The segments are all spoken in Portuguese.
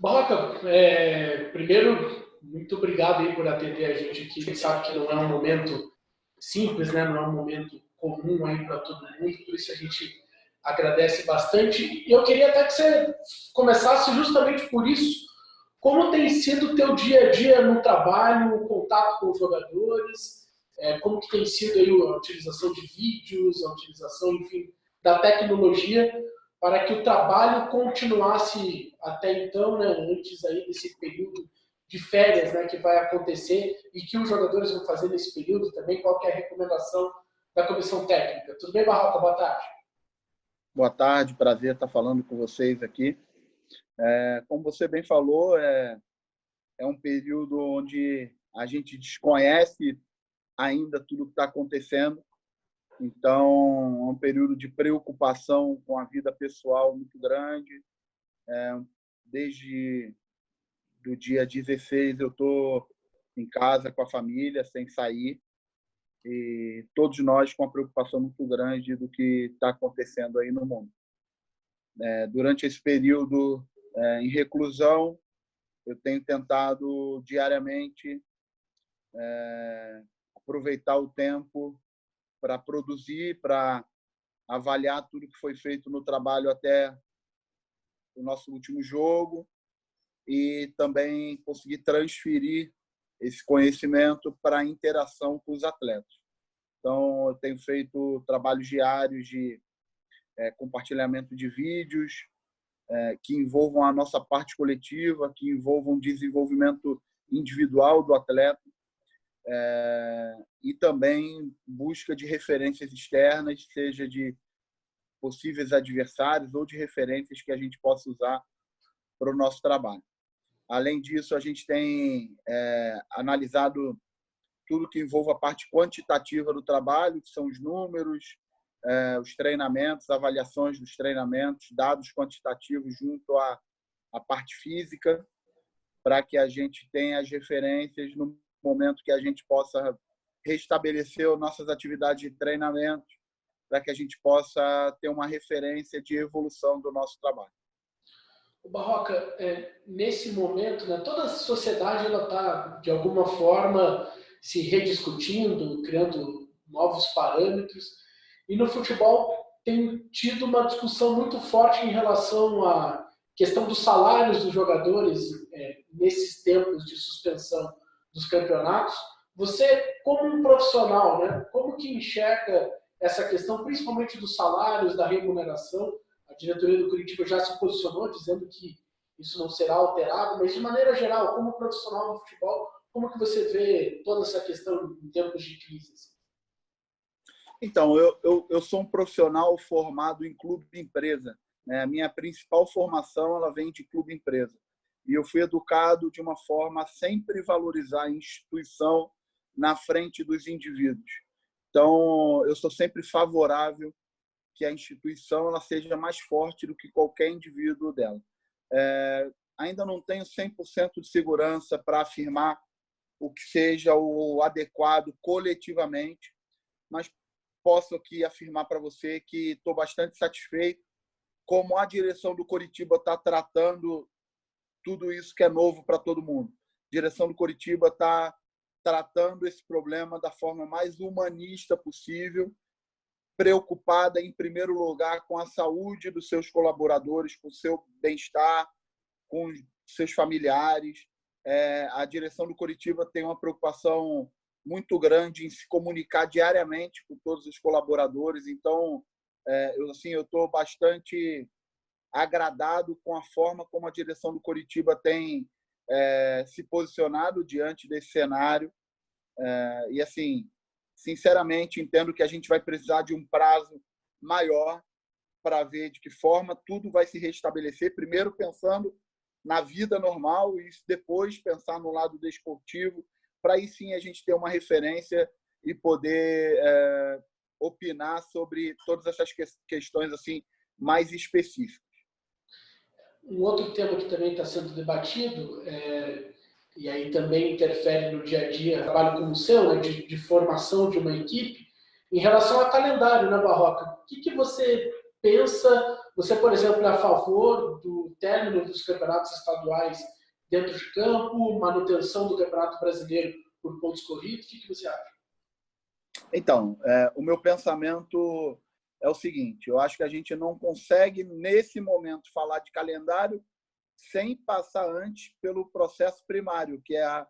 Barroca, primeiro, muito obrigado aí por atender a gente aqui. A gente sabe que não é um momento simples, né? Não é um momento comum aí para todo mundo, por isso a gente agradece bastante. E eu queria até que você começasse justamente por isso. Como tem sido o teu dia a dia no trabalho, o contato com os jogadores? Como que tem sido aí a utilização de vídeos, a utilização, enfim, da tecnologia para que o trabalho continuasse até então, né, antes aí desse período de férias, né, que vai acontecer e que os jogadores vão fazer nesse período também? Qual que é a recomendação da comissão técnica? Tudo bem, Barroca? Boa tarde. Boa tarde, prazer estar falando com vocês aqui. Como você bem falou, é um período onde a gente desconhece ainda tudo que está acontecendo. Então, é um período de preocupação com a vida pessoal muito grande. Desde do dia 16 eu estou em casa com a família, sem sair. E todos nós com uma preocupação muito grande do que está acontecendo aí no mundo. Durante esse período em reclusão, eu tenho tentado diariamente aproveitar o tempo para produzir, para avaliar tudo que foi feito no trabalho até o nosso último jogo e também conseguir transferir esse conhecimento para a interação com os atletas. Então, eu tenho feito trabalhos diários de compartilhamento de vídeos que envolvam a nossa parte coletiva, que envolvam o desenvolvimento individual do atleta e também busca de referências externas, seja de possíveis adversários ou de referências que a gente possa usar para o nosso trabalho. Além disso, a gente tem analisado tudo que envolve a parte quantitativa do trabalho, que são os números, os treinamentos, avaliações dos treinamentos, dados quantitativos junto à parte física, para que a gente tenha as referências no momento que a gente possa restabelecer as nossas atividades de treinamento, para que a gente possa ter uma referência de evolução do nosso trabalho. O Barroca, nesse momento, né, toda a sociedade está, de alguma forma, se rediscutindo, criando novos parâmetros. E no futebol tem tido uma discussão muito forte em relação à questão dos salários dos jogadores nesses tempos de suspensão dos campeonatos. Você, como um profissional, né, como que enxerga essa questão, principalmente dos salários, da remuneração? A diretoria do Curitiba já se posicionou dizendo que isso não será alterado, mas de maneira geral, como profissional do futebol, como que você vê toda essa questão em tempos de crise? Então, eu sou um profissional formado em clube-empresa. Né? A minha principal formação ela vem de clube-empresa. E eu fui educado de uma forma a sempre valorizar a instituição na frente dos indivíduos. Então, eu sou sempre favorável que a instituição ela seja mais forte do que qualquer indivíduo dela. Ainda não tenho 100% de segurança para afirmar o que seja o adequado coletivamente, mas posso aqui afirmar para você que estou bastante satisfeito como a direção do Coritiba está tratando tudo isso que é novo para todo mundo. A direção do Coritiba está tratando esse problema da forma mais humanista possível, preocupada, em primeiro lugar, com a saúde dos seus colaboradores, com o seu bem-estar, com os seus familiares. A direção do Coritiba tem uma preocupação muito grande em se comunicar diariamente com todos os colaboradores. Então, eu estou bastante agradado com a forma como a direção do Coritiba tem se posicionado diante desse cenário. E, assim, sinceramente, entendo que a gente vai precisar de um prazo maior para ver de que forma tudo vai se restabelecer, primeiro pensando na vida normal e depois pensar no lado desportivo, para aí sim a gente ter uma referência e poder opinar sobre todas essas questões assim mais específicas. Um outro tema que também está sendo debatido, e aí também interfere no dia a dia, trabalho como o seu, né, de formação de uma equipe, em relação ao calendário, né, Barroca? O que você pensa Você, por exemplo, é a favor do término dos campeonatos estaduais dentro de campo, manutenção do Campeonato Brasileiro por pontos corridos? O que você acha? Então, o meu pensamento é o seguinte: eu acho que a gente não consegue, nesse momento, falar de calendário sem passar antes pelo processo primário, que é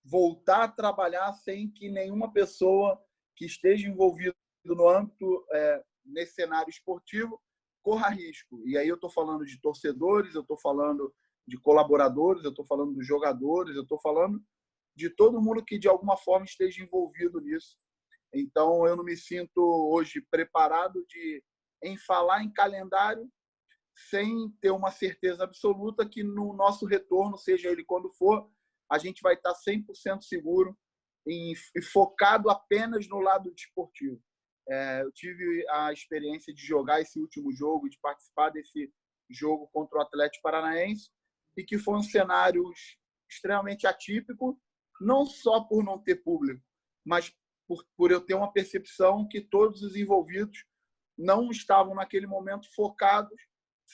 voltar a trabalhar sem que nenhuma pessoa que esteja envolvida no âmbito, nesse cenário esportivo, corra risco. E aí eu estou falando de torcedores, eu estou falando de colaboradores, eu estou falando dos jogadores, eu estou falando de todo mundo que, de alguma forma, esteja envolvido nisso. Então, eu não me sinto hoje preparado em falar em calendário sem ter uma certeza absoluta que no nosso retorno, seja ele quando for, a gente vai estar 100% seguro e focado apenas no lado desportivo. Eu tive a experiência de jogar esse último jogo, de participar desse jogo contra o Atlético Paranaense, e que foi um cenário extremamente atípico, não só por não ter público, mas por eu ter uma percepção que todos os envolvidos não estavam, naquele momento, focados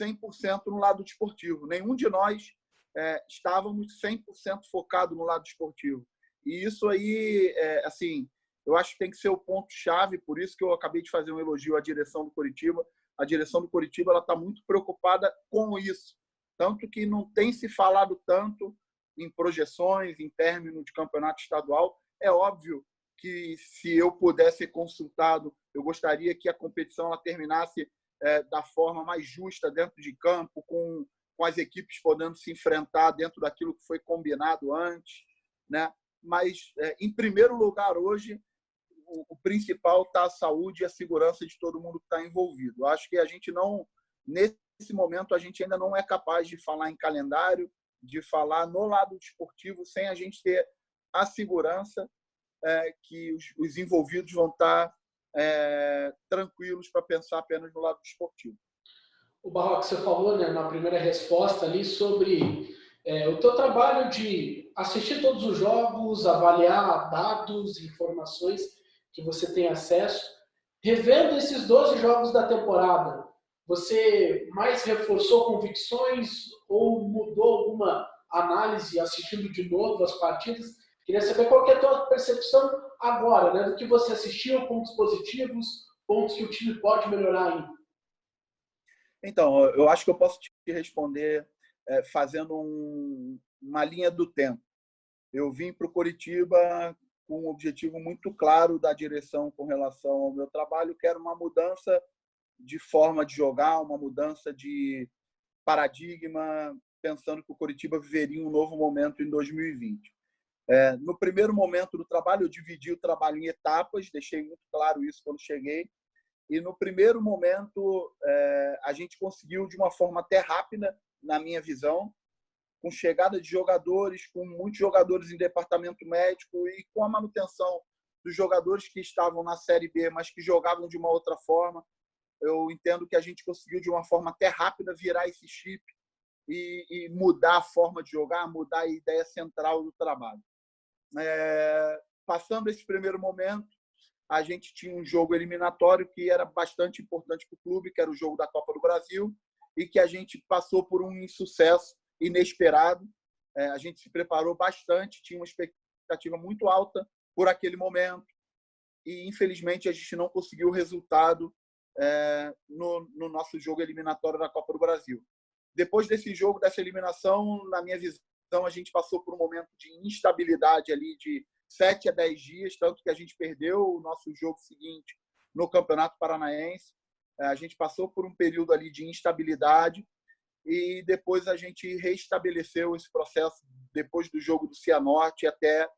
100% no lado desportivo. Nenhum de nós estávamos 100% focados no lado desportivo. E isso aí, assim, eu acho que tem que ser o ponto-chave, por isso que eu acabei de fazer um elogio à direção do Coritiba. A direção do Coritiba está muito preocupada com isso. Tanto que não tem se falado tanto em projeções, em término de campeonato estadual. É óbvio que, se eu pudesse ser consultado, eu gostaria que a competição ela terminasse da forma mais justa dentro de campo, com as equipes podendo se enfrentar dentro daquilo que foi combinado antes, né? Mas, em primeiro lugar, hoje, o principal está a saúde e a segurança de todo mundo que está envolvido. Eu acho que a gente não, nesse momento, a gente ainda não é capaz de falar em calendário, de falar no lado desportivo, sem a gente ter a segurança que os envolvidos vão estar tranquilos para pensar apenas no lado desportivo. O Barroco, você falou, né, na primeira resposta ali sobre o teu trabalho de assistir todos os jogos, avaliar dados, informações que você tem acesso. Revendo esses 12 jogos da temporada, você mais reforçou convicções ou mudou alguma análise assistindo de novo as partidas? Queria saber qual que é a tua percepção agora, né, do que você assistiu, pontos positivos, pontos que o time pode melhorar ainda. Então, eu acho que eu posso te responder fazendo uma linha do tempo. Eu vim para o Coritiba com um objetivo muito claro da direção com relação ao meu trabalho, que era uma mudança de forma de jogar, uma mudança de paradigma, pensando que o Coritiba viveria um novo momento em 2020. No primeiro momento do trabalho, eu dividi o trabalho em etapas, deixei muito claro isso quando cheguei. E no primeiro momento, a gente conseguiu, de uma forma até rápida, na minha visão, com chegada de jogadores, com muitos jogadores em departamento médico e com a manutenção dos jogadores que estavam na Série B, mas que jogavam de uma outra forma. Eu entendo que a gente conseguiu, de uma forma até rápida, virar esse chip e mudar a forma de jogar, mudar a ideia central do trabalho. Passando esse primeiro momento, a gente tinha um jogo eliminatório que era bastante importante para o clube, que era o jogo da Copa do Brasil, e que a gente passou por um insucesso inesperado. A gente se preparou bastante, tinha uma expectativa muito alta por aquele momento, e infelizmente a gente não conseguiu o resultado no nosso jogo eliminatório da Copa do Brasil. Depois desse jogo, dessa eliminação, na minha visão, a gente passou por um momento de instabilidade ali de 7 a 10 dias, tanto que a gente perdeu o nosso jogo seguinte no Campeonato Paranaense. A gente passou por um período ali de instabilidade e depois a gente reestabeleceu esse processo depois do jogo do Cianorte até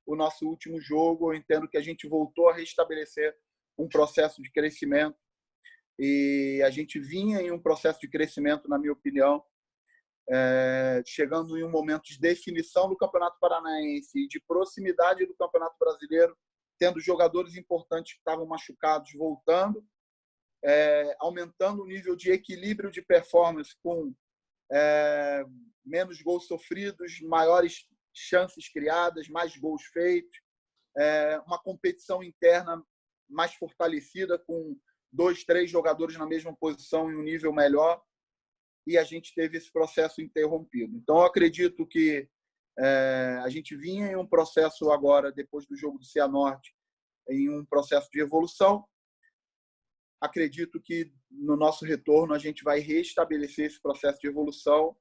o nosso último jogo. Eu entendo que a gente voltou a restabelecer um processo de crescimento e a gente vinha em um processo de crescimento, na minha opinião, chegando em um momento de definição do Campeonato Paranaense e de proximidade do Campeonato Brasileiro, tendo jogadores importantes que estavam machucados voltando, aumentando o nível de equilíbrio de performance com menos gols sofridos, maiores chances criadas, mais gols feitos, uma competição interna mais fortalecida com 2, 3 jogadores na mesma posição em um nível melhor, e a gente teve esse processo interrompido. Então, eu acredito que a gente vinha em um processo agora, depois do jogo do Cianorte, em um processo de evolução. Acredito que no nosso retorno a gente vai restabelecer esse processo de evolução.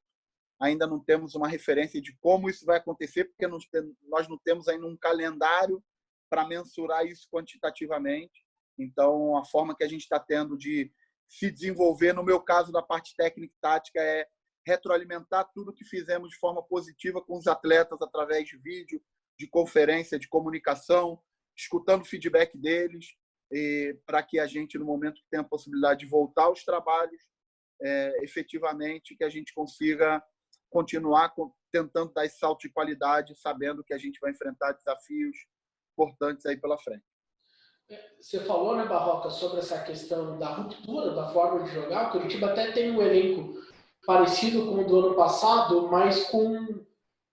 Ainda não temos uma referência de como isso vai acontecer, porque nós não temos ainda um calendário para mensurar isso quantitativamente. Então, a forma que a gente está tendo de se desenvolver, no meu caso, da parte técnica e tática, é retroalimentar tudo que fizemos de forma positiva com os atletas através de vídeo, de conferência, de comunicação, escutando o feedback deles, para que a gente, no momento que tem a possibilidade de voltar aos trabalhos, efetivamente, que a gente consiga continuar tentando dar esse salto de qualidade, sabendo que a gente vai enfrentar desafios importantes aí pela frente. Você falou, né, Barroca, sobre essa questão da ruptura da forma de jogar. O Curitiba até tem um elenco parecido com o do ano passado, mas com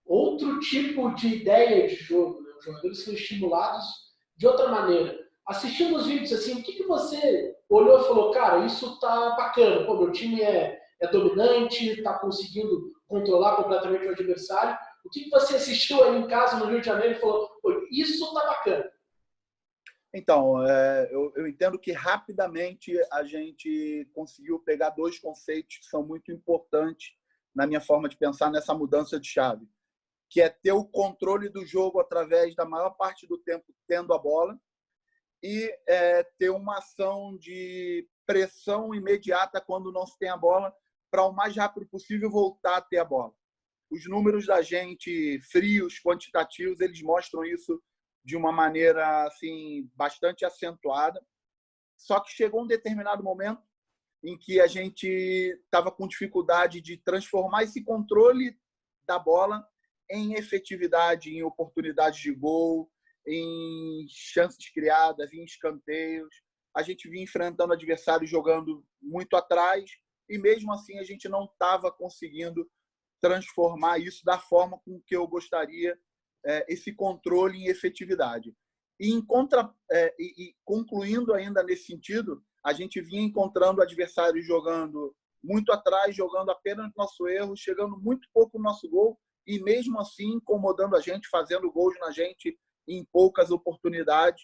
outro tipo de ideia de jogo, né? Os jogadores são estimulados de outra maneira. Assistindo os vídeos, assim, o que você olhou e falou, cara, isso tá bacana, pô, meu time é dominante, tá conseguindo controlar completamente o adversário. O que você assistiu aí em casa no Rio de Janeiro e falou, pô, isso tá bacana? Então, eu entendo que rapidamente a gente conseguiu pegar 2 conceitos que são muito importantes na minha forma de pensar nessa mudança de chave, que é ter o controle do jogo através da maior parte do tempo tendo a bola e ter uma ação de pressão imediata quando não se tem a bola, para o mais rápido possível voltar a ter a bola. Os números da gente, frios, quantitativos, eles mostram isso de uma maneira assim bastante acentuada. Só que chegou um determinado momento em que a gente estava com dificuldade de transformar esse controle da bola em efetividade, em oportunidades de gol, em chances criadas, em escanteios. A gente vinha enfrentando adversários jogando muito atrás e mesmo assim a gente não estava conseguindo transformar isso da forma com que eu gostaria, esse controle em efetividade. E concluindo ainda nesse sentido, a gente vinha encontrando adversários jogando muito atrás, jogando apenas no nosso erro, chegando muito pouco no nosso gol e mesmo assim incomodando a gente, fazendo gols na gente em poucas oportunidades.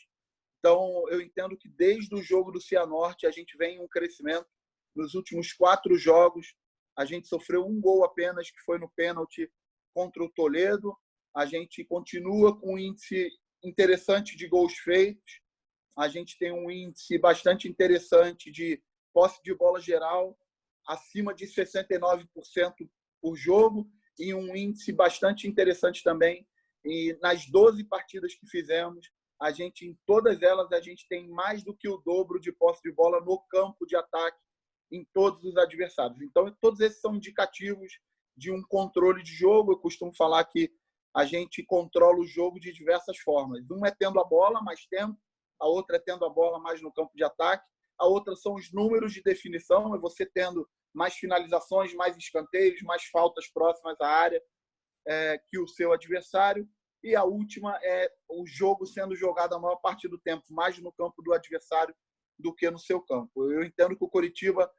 Então, eu entendo que desde o jogo do Cianorte a gente vem em um crescimento. Nos últimos 4 jogos, a gente sofreu 1 gol apenas, que foi no pênalti contra o Toledo. A gente continua com um índice interessante de gols feitos. A gente tem um índice bastante interessante de posse de bola geral, acima de 69% por jogo, e um índice bastante interessante também. E nas 12 partidas que fizemos, em todas elas, a gente tem mais do que o dobro de posse de bola no campo de ataque em todos os adversários. Então, todos esses são indicativos de um controle de jogo. Eu costumo falar que a gente controla o jogo de diversas formas. Um é tendo a bola mais tempo, a outra é tendo a bola mais no campo de ataque, a outra são os números de definição, é você tendo mais finalizações, mais escanteios, mais faltas próximas à área que o seu adversário. E a última é o jogo sendo jogado a maior parte do tempo mais no campo do adversário do que no seu campo. Eu entendo que o Coritiba,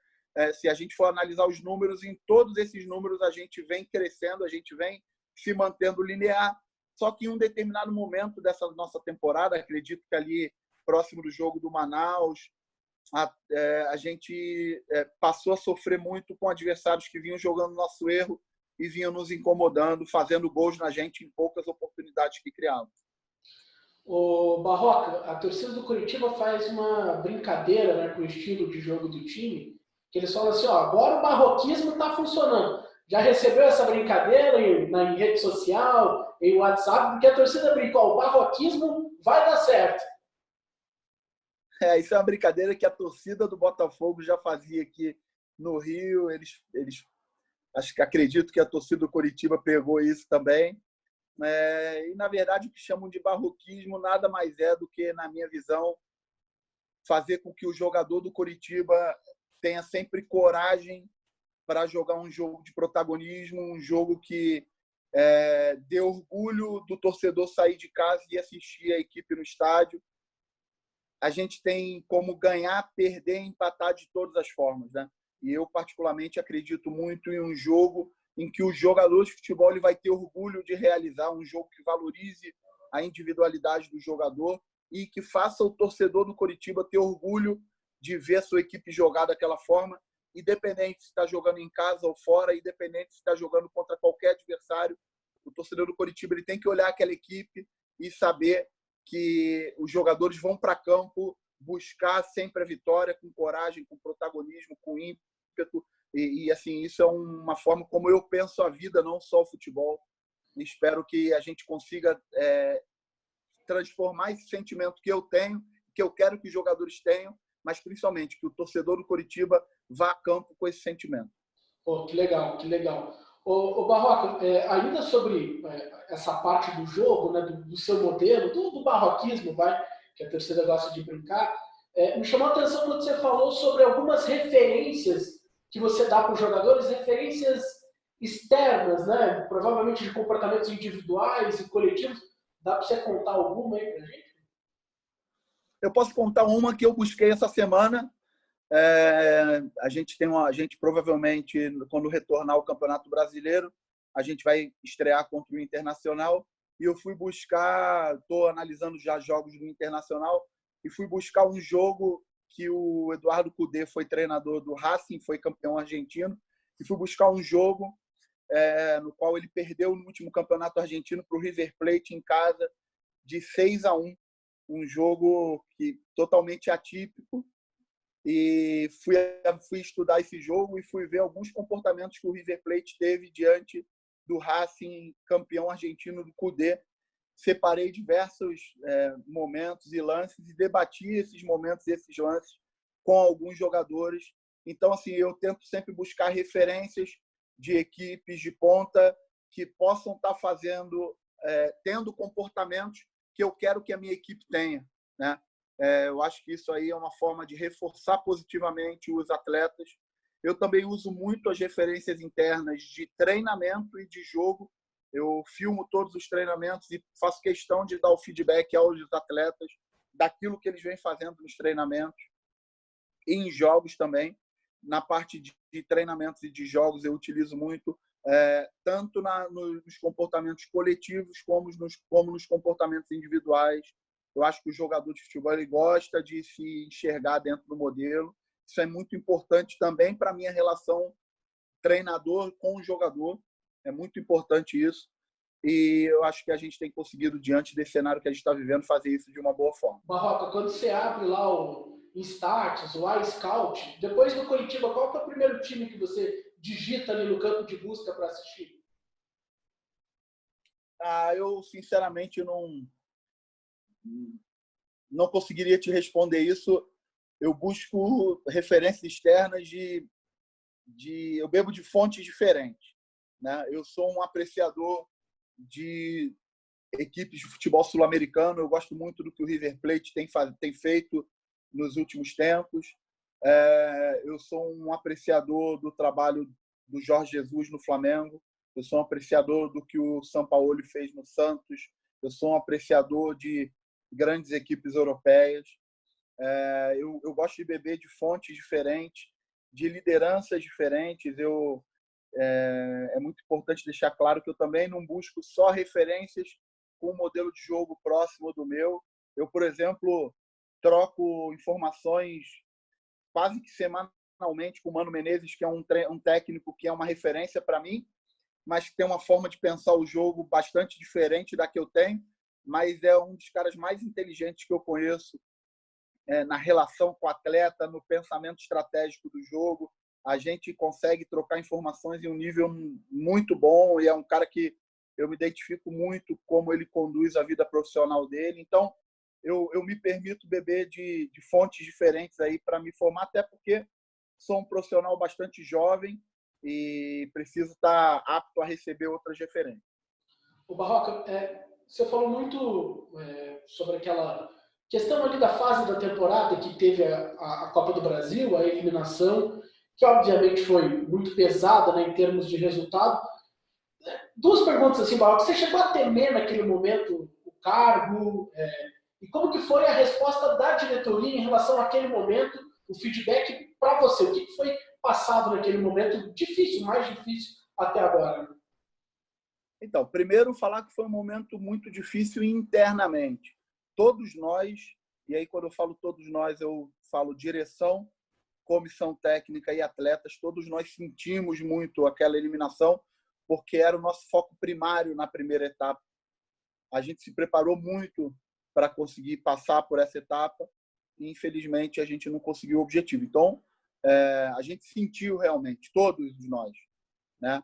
se a gente for analisar os números, em todos esses números a gente vem crescendo, a gente vem se mantendo linear. Só que em um determinado momento dessa nossa temporada, acredito que ali próximo do jogo do Manaus, a gente passou a sofrer muito com adversários que vinham jogando nosso erro e vinham nos incomodando, fazendo gols na gente em poucas oportunidades que criavam. O Barroca, a torcida do Curitiba faz uma brincadeira, né, com o estilo de jogo do time, que eles falam assim, ó, agora o barroquismo está funcionando. Já recebeu essa brincadeira em rede social, em WhatsApp, porque a torcida brinca, ó, o barroquismo vai dar certo. Isso é uma brincadeira que a torcida do Botafogo já fazia aqui no Rio. Eles acho que acredito que a torcida do Coritiba pegou isso também. E, na verdade, o que chamam de barroquismo nada mais é do que, na minha visão, fazer com que o jogador do Coritiba tenha sempre coragem para jogar um jogo de protagonismo, um jogo que dê orgulho do torcedor sair de casa e assistir a equipe no estádio. a gente tem como ganhar, perder e empatar de todas as formas, né? E eu, particularmente, acredito muito em um jogo em que o jogador de futebol ele vai ter orgulho de realizar, um jogo que valorize a individualidade do jogador e que faça o torcedor do Coritiba ter orgulho de ver a sua equipe jogar daquela forma, independente se está jogando em casa ou fora, independente se está jogando contra qualquer adversário. O torcedor do Coritiba ele tem que olhar aquela equipe e saber que os jogadores vão para campo buscar sempre a vitória, com coragem, com protagonismo, com ímpeto. E assim, isso é uma forma como eu penso a vida, não só o futebol. Espero que a gente consiga transformar esse sentimento que eu tenho, que eu quero que os jogadores tenham, mas principalmente que o torcedor do Coritiba vá a campo com esse sentimento. Pô, que legal, que legal. Ô Barroca, ainda sobre essa parte do jogo, né, do seu modelo, do barroquismo, que a torcida gosta de brincar, me chamou a atenção quando você falou sobre algumas referências que você dá para os jogadores, referências externas, né, provavelmente de comportamentos individuais e coletivos. Dá para você contar alguma aí para a gente? Eu posso contar uma que eu busquei essa semana. A gente provavelmente, quando retornar ao Campeonato Brasileiro, a gente vai estrear contra o Internacional. E eu fui buscar, estou analisando já jogos do Internacional, e fui buscar um jogo que o Eduardo Cudê foi treinador do Racing, foi campeão argentino, e fui buscar um jogo no qual ele perdeu no último campeonato argentino para o River Plate em casa, de 6-1. Um jogo totalmente atípico. E fui estudar esse jogo e fui ver alguns comportamentos que o River Plate teve diante do Racing, campeão argentino do Cudê. Separei diversos momentos e lances e debati esses momentos e esses lances com alguns jogadores. Então, assim, eu tento sempre buscar referências de equipes de ponta que possam estar tendo comportamentos que eu quero que a minha equipe tenha, né? Eu acho que isso aí é uma forma de reforçar positivamente os atletas. Eu também uso muito as referências internas de treinamento e de jogo. Eu filmo todos os treinamentos e faço questão de dar o feedback aos atletas daquilo que eles vêm fazendo nos treinamentos e em jogos também. Na parte de treinamentos e de jogos, eu utilizo muito tanto nos comportamentos coletivos como nos comportamentos individuais. Eu acho que o jogador de futebol ele gosta de se enxergar dentro do modelo. Isso é muito importante também para a minha relação treinador com o jogador. É muito importante isso. E eu acho que a gente tem conseguido, diante desse cenário que a gente está vivendo, fazer isso de uma boa forma. Barroca, quando você abre lá o Instats, o iScout, depois do Coritiba, qual que é o primeiro time que você digita ali no campo de busca para assistir? Eu, sinceramente, não conseguiria te responder isso. Eu busco referências externas eu bebo de fontes diferentes, né? Eu sou um apreciador de equipes de futebol sul-americano. Eu gosto muito do que o River Plate tem feito nos últimos tempos. Eu sou um apreciador do trabalho do Jorge Jesus no Flamengo. Eu sou um apreciador do que o Sampaoli fez no Santos. Eu sou um apreciador de grandes equipes europeias. Eu gosto de beber de fontes diferentes, de lideranças diferentes. É muito importante deixar claro que eu também não busco só referências com um modelo de jogo próximo do meu. Eu, por exemplo, troco informações quase que semanalmente com o Mano Menezes, que é um técnico que é uma referência para mim, mas que tem uma forma de pensar o jogo bastante diferente da que eu tenho, mas é um dos caras mais inteligentes que eu conheço na relação com o atleta, no pensamento estratégico do jogo. A gente consegue trocar informações em um nível muito bom e é um cara que eu me identifico muito como ele conduz a vida profissional dele. Então, eu me permito beber de fontes diferentes aí para me formar, até porque sou um profissional bastante jovem e preciso estar apto a receber outras referências. O Barroca, você falou muito sobre aquela questão ali da fase da temporada que teve a Copa do Brasil, a eliminação, que obviamente foi muito pesada, né, em termos de resultado. Duas perguntas assim, Barroca. Você chegou a temer naquele momento o cargo? E como que foi a resposta da diretoria em relação àquele momento, o feedback para você? O que foi passado naquele momento difícil, mais difícil até agora? Então, primeiro falar que foi um momento muito difícil internamente. Todos nós, e aí quando eu falo todos nós, eu falo direção, comissão técnica e atletas, todos nós sentimos muito aquela eliminação, porque era o nosso foco primário na primeira etapa. A gente se preparou muito para conseguir passar por essa etapa e, infelizmente, a gente não conseguiu o objetivo. Então, a gente sentiu realmente, todos nós, né?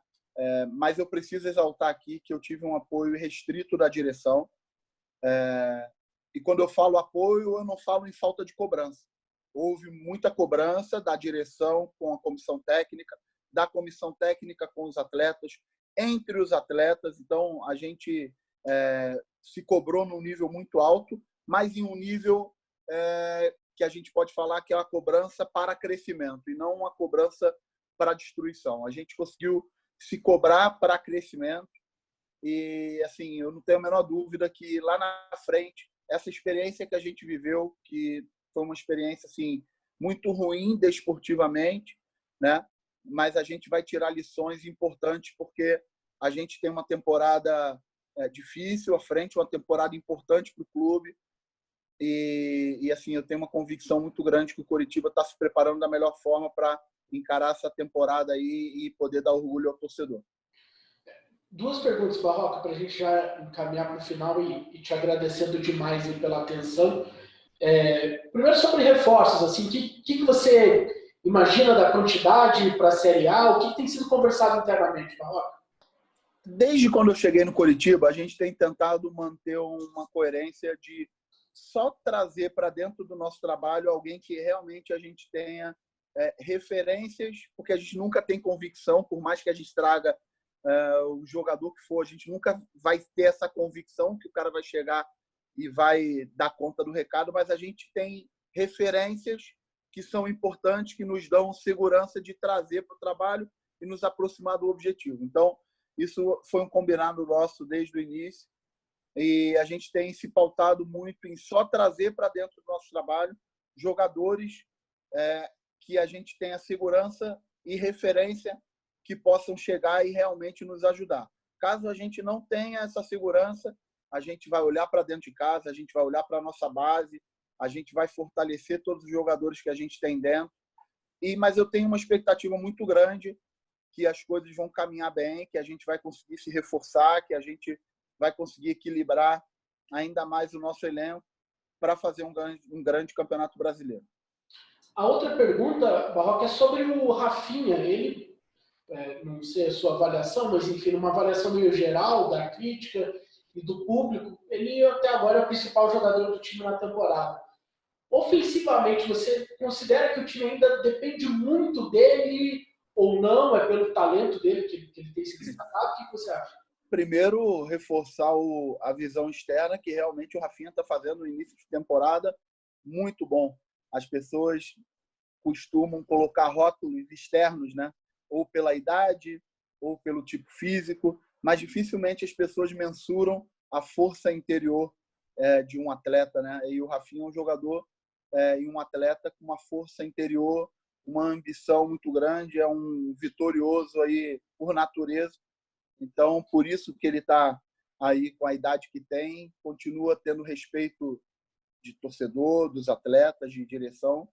Mas eu preciso exaltar aqui que eu tive um apoio restrito da direção. E quando eu falo apoio, eu não falo em falta de cobrança. Houve muita cobrança da direção com a comissão técnica, da comissão técnica com os atletas, entre os atletas. Então, a gente se cobrou num nível muito alto, mas em um nível que a gente pode falar que é uma cobrança para crescimento e não uma cobrança para destruição. A gente conseguiu se cobrar para crescimento e, assim, eu não tenho a menor dúvida que lá na frente, essa experiência que a gente viveu, que foi uma experiência assim muito ruim desportivamente, né? Mas a gente vai tirar lições importantes porque a gente tem uma temporada difícil à frente, uma temporada importante para o clube e assim eu tenho uma convicção muito grande que o Coritiba está se preparando da melhor forma para encarar essa temporada aí e poder dar orgulho ao torcedor. Duas perguntas, Barroca, para a gente já encaminhar para o final e te agradecendo demais aí pela atenção. Primeiro sobre reforços, assim, o que você imagina da quantidade para a Série A? O que tem sido conversado internamente, Barroca? Desde quando eu cheguei no Coritiba, a gente tem tentado manter uma coerência de só trazer para dentro do nosso trabalho alguém que realmente a gente tenha referências, porque a gente nunca tem convicção, por mais que a gente traga o jogador que for, a gente nunca vai ter essa convicção que o cara vai chegar e vai dar conta do recado, mas a gente tem referências que são importantes, que nos dão segurança de trazer para o trabalho e nos aproximar do objetivo. Então, isso foi um combinado nosso desde o início e a gente tem se pautado muito em só trazer para dentro do nosso trabalho jogadores que a gente tenha segurança e referência que possam chegar e realmente nos ajudar. Caso a gente não tenha essa segurança, a gente vai olhar para dentro de casa, a gente vai olhar para a nossa base, a gente vai fortalecer todos os jogadores que a gente tem dentro. Mas eu tenho uma expectativa muito grande que as coisas vão caminhar bem, que a gente vai conseguir se reforçar, que a gente vai conseguir equilibrar ainda mais o nosso elenco para fazer um grande campeonato brasileiro. A outra pergunta, Barroca, é sobre o Rafinha. Ele, não sei a sua avaliação, mas enfim, uma avaliação meio geral da crítica e do público, ele até agora é o principal jogador do time na temporada. Ofensivamente, você considera que o time ainda depende muito dele ou não? É pelo talento dele que ele tem se destacado? O que você acha? Primeiro, reforçar a visão externa, que realmente o Rafinha está fazendo no início de temporada muito bom. As pessoas costumam colocar rótulos externos, né? Ou pela idade, ou pelo tipo físico, mas dificilmente as pessoas mensuram a força interior de um atleta, né? E o Rafinha é um jogador e um atleta com uma força interior, uma ambição muito grande, é um vitorioso aí por natureza. Então, por isso que ele está aí com a idade que tem, continua tendo respeito de torcedor, dos atletas, de direção,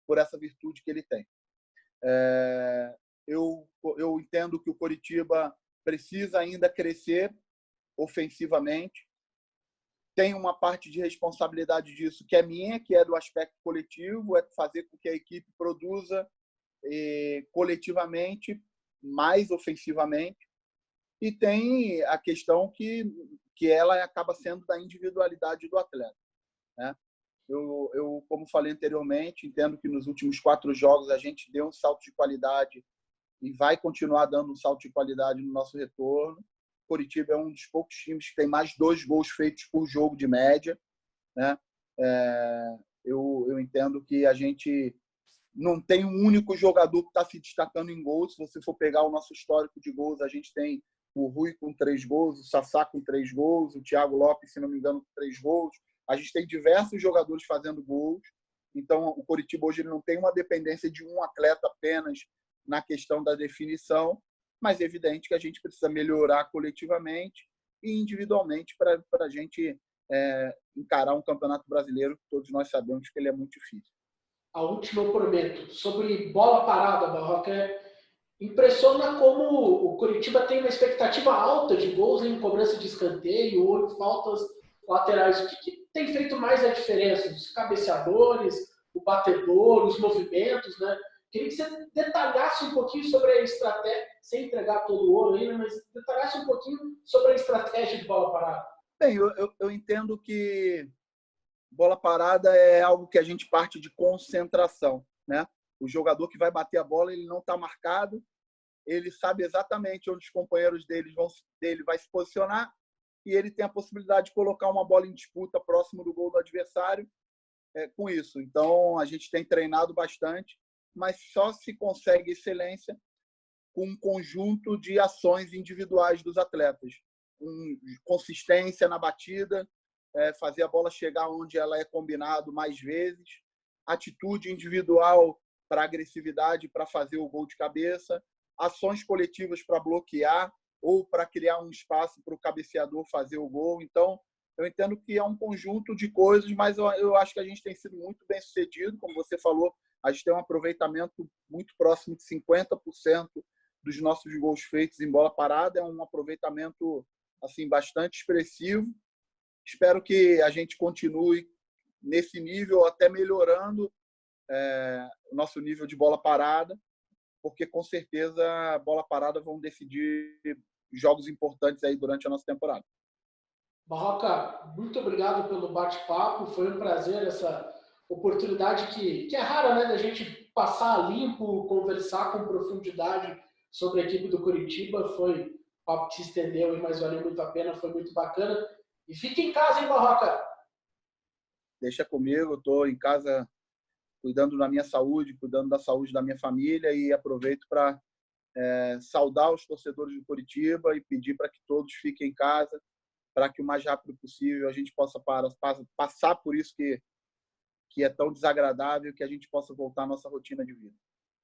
por essa virtude que ele tem. Eu entendo que o Coritiba precisa ainda crescer ofensivamente. Tem uma parte de responsabilidade disso que é minha, que é do aspecto coletivo, é fazer com que a equipe produza coletivamente, mais ofensivamente. E tem a questão que ela acaba sendo da individualidade do atleta, né? Eu, como falei anteriormente, entendo que nos últimos 4 jogos a gente deu um salto de qualidade e vai continuar dando um salto de qualidade no nosso retorno. Coritiba é um dos poucos times que tem mais 2 gols feitos por jogo de média, né? Eu entendo que a gente não tem um único jogador que está se destacando em gols. Se você for pegar o nosso histórico de gols, a gente tem o Rui com 3 gols, o Sassá com 3 gols, o Thiago Lopes, se não me engano, com 3 gols, A gente tem diversos jogadores fazendo gols. Então, o Coritiba hoje ele não tem uma dependência de um atleta apenas na questão da definição, mas é evidente que a gente precisa melhorar coletivamente e individualmente para a gente encarar um campeonato brasileiro que todos nós sabemos que ele é muito difícil. A última eu prometo. Sobre bola parada, Barroca, impressiona como o Coritiba tem uma expectativa alta de gols em cobrança de escanteio ou em faltas laterais. O que tem feito mais a diferença? Os cabeceadores, o batedor, os movimentos, né? Queria que você detalhasse um pouquinho sobre a estratégia, sem entregar todo o ouro ainda, mas detalhasse um pouquinho sobre a estratégia de bola parada. Bem, eu entendo que bola parada é algo que a gente parte de concentração, né? O jogador que vai bater a bola, ele não está marcado, ele sabe exatamente onde os companheiros dele vai se posicionar e ele tem a possibilidade de colocar uma bola em disputa próximo do gol do adversário com isso. Então, a gente tem treinado bastante, mas só se consegue excelência com um conjunto de ações individuais dos atletas, com consistência na batida, fazer a bola chegar onde ela é combinado mais vezes, atitude individual para agressividade, para fazer o gol de cabeça, ações coletivas para bloquear ou para criar um espaço para o cabeceador fazer o gol. Então, eu entendo que é um conjunto de coisas, mas eu acho que a gente tem sido muito bem sucedido. Como você falou, a gente tem um aproveitamento muito próximo de 50% dos nossos gols feitos em bola parada. É um aproveitamento assim bastante expressivo. Espero que a gente continue nesse nível, até melhorando o nosso nível de bola parada, porque com certeza a bola parada vão decidir jogos importantes aí durante a nossa temporada. Barroca, muito obrigado pelo bate-papo. Foi um prazer essa oportunidade que é rara, né, da gente passar limpo, conversar com profundidade sobre a equipe do Coritiba. Foi um papo que se estendeu, mas valeu muito a pena, foi muito bacana. E fique em casa, hein, Barroca? Deixa comigo, estou em casa cuidando da minha saúde, cuidando da saúde da minha família e aproveito para saudar os torcedores do Coritiba e pedir para que todos fiquem em casa, para que o mais rápido possível a gente possa passar por isso que é tão desagradável, que a gente possa voltar à nossa rotina de vida.